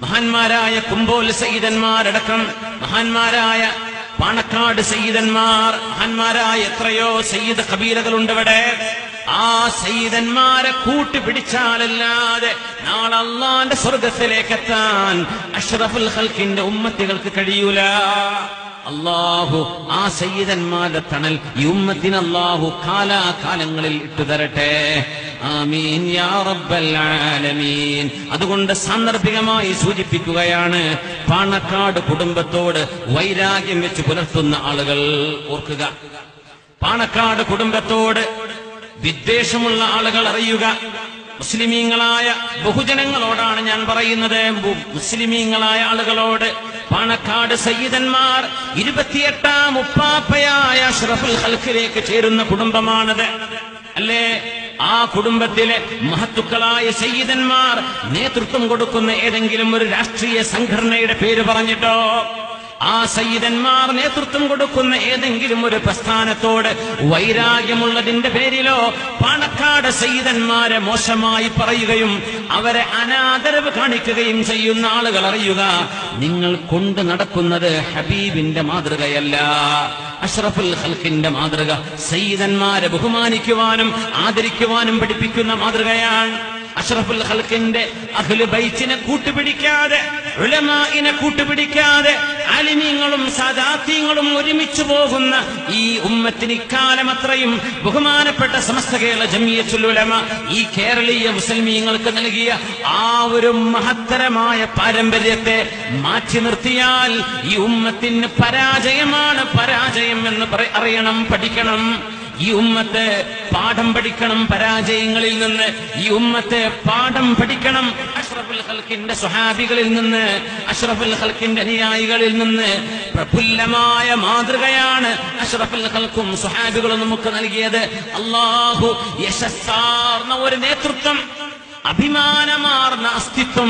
മഹാന്മാരായ കുമ്പോൽ സയ്യിദന്മാരടക്കം, മഹാന്മാരായ പാണക്കാട് സയ്യിദന്മാർ, മഹാന്മാരായ എത്രയോ സയ്യിദ് കബീലകളുണ്ട് ഇവിടെ. ആ സയ്യിദന്മാരെ കൂട്ടുപിടിച്ചാലല്ലാതെ നാളെ അല്ലാഹുവിന്റെ സ്വർഗത്തിലേക്ക് എത്താൻ അഷ്റഫുൽ ഖൽഖിന്റെ ഉമ്മത്തികൾക്ക് കഴിയൂല. അല്ലാഹു ആ സയ്യിദന്മാരുടെ തണൽ ഈ ഉമ്മത്തിന് അല്ലാഹു കാലാകാലങ്ങളിൽ ഇട്ടുതരട്ടെ. ആമീൻ യാ റബ്ബൽ ആലമീൻ. അതുകൊണ്ട് സാന്ദർഭികമായി സൂചിപ്പിക്കുകയാണ്, പാണക്കാട് കുടുംബത്തോട് വൈരാഗ്യം വെച്ച് പുലർത്തുന്ന ആളുകൾ ഓർക്കുക. പാണക്കാട് കുടുംബത്തോട് വിദ്വേഷമുള്ള ആളുകൾ അറിയുക. മുസ്ലിമീങ്ങളായ ബഹുജനങ്ങളോടാണ് ഞാൻ പറയുന്നത്, മുസ്ലിമീങ്ങളായ ആളുകളോട്. പാണക്കാട് സയ്യിദന്മാർ 28ാം ഉപ്പാപ്പയായ അഷ്റഫുൽ ഖൽഖിലേക്ക് ചേരുന്ന കുടുംബമാണത്, അല്ലേ? ആ കുടുംബത്തിലെ മഹത്തുക്കളായ സയ്യിദന്മാർ നേതൃത്വം കൊടുക്കുന്ന ഏതെങ്കിലും ഒരു രാഷ്ട്രീയ സംഘടനയുടെ പേര് പറഞ്ഞിട്ടോ, ആ സയ്യിദന്മാർ നേതൃത്വം കൊടുക്കുന്ന ഏതെങ്കിലും ഒരു പ്രസ്ഥാനത്തോട് വൈരാഗ്യമുള്ളതിന്റെ പേരിലോ പാണക്കാട് സയ്യിദന്മാരെ മോശമായി പറയുകയും അവരെ അനാദരവ് കാണിക്കുകയും ചെയ്യുന്ന ആളുകൾ അറിയുക, നിങ്ങൾ കൊണ്ടു നടക്കുന്നത് ഹബീബിന്റെ മാതൃകയല്ല, അഷ്റഫുൽ ഖൽഖിന്റെ മാതൃക. സയ്യിദന്മാരെ ബഹുമാനിക്കുവാനും ആദരിക്കുവാനും പഠിപ്പിക്കുന്ന മാതൃകയാണ്. അഷ്റഫുൽ ഖൽഖിന്റെ അഹ്ലു ബൈത്തിനെ കൂട്ടുപിടിക്കാതെ, ഉലമാഇനെ കൂട്ടുപിടിക്കാതെ, ആലിമീങ്ങളും സാദാത്യങ്ങളും ഒരുമിച്ച് പോകുന്ന ഈ ഉമ്മത്തിന് ഇക്കാലം അത്രയും ബഹുമാനപ്പെട്ട സമസ്ത കേരള ജംഇയ്യത്തുൽ ഉലമ ഈ കേരളീയ മുസ്ലിമീങ്ങൾക്ക് നൽകിയ ആ ഒരു മഹത്തരമായ പാരമ്പര്യത്തെ മാറ്റി നിർത്തിയാൽ ഈ ഉമ്മത്തിന് പരാജയമാണ് പരാജയം എന്ന് അറിയണം, പഠിക്കണം. ഈ ഉമ്മത്ത് പാഠം പഠിക്കണം പരാജയങ്ങളിൽ നിന്ന്. ഈ ഉമ്മത്ത് പാഠം പഠിക്കണം അഷ്റഫുൽ ഖൽഖിന്റെ സ്വഹാബികളിൽ നിന്ന്, അഷ്റഫുൽ ഖൽഖിന്റെ അനുയായികളിൽ നിന്ന്. പ്രഫുല്ലമായ മാതൃകയാണ് അഷ്റഫുൽ ഖൽഖും സ്വഹാബികളും നമുക്ക് നൽകിയത്. അല്ലാഹു യശസ്സാർന്ന ഒരു നേതൃത്വം, അഭിമാനമാർന്ന അസ്തിത്വം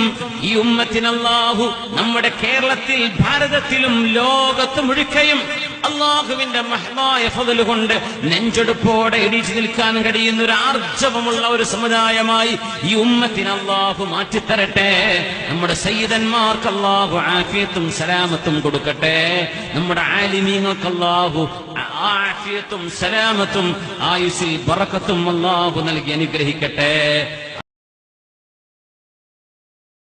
ഈ ഉമ്മത്തിന് അല്ലാഹു നമ്മുടെ കേരളത്തിൽ, ഭാരതത്തിലും ലോകത്ത് മുഴുക്കയും അല്ലാഹുവിന്റെ മഹ്മായ ഫദ്ൽ കൊണ്ട് നെഞ്ചെടുപ്പോടെ എണീറ്റ് നിൽക്കാൻ കഴിയുന്ന ഒരു ആർജവമുള്ള ഒരു സമുദായമായി ഈ ഉമ്മത്തിന് അല്ലാഹു മാറ്റിത്തരട്ടെ. നമ്മുടെ സയ്യിദന്മാർക്ക് അല്ലാഹു ആഫിയത്തും സലാമത്തും കൊടുക്കട്ടെ. നമ്മുടെ ആലിമീങ്ങൾക്ക് അല്ലാഹു ആഫിയത്തും സലാമത്തും ആയുസ്സിൽ ബറക്കത്തും അല്ലാഹു നൽകി അനുഗ്രഹിക്കട്ടെ.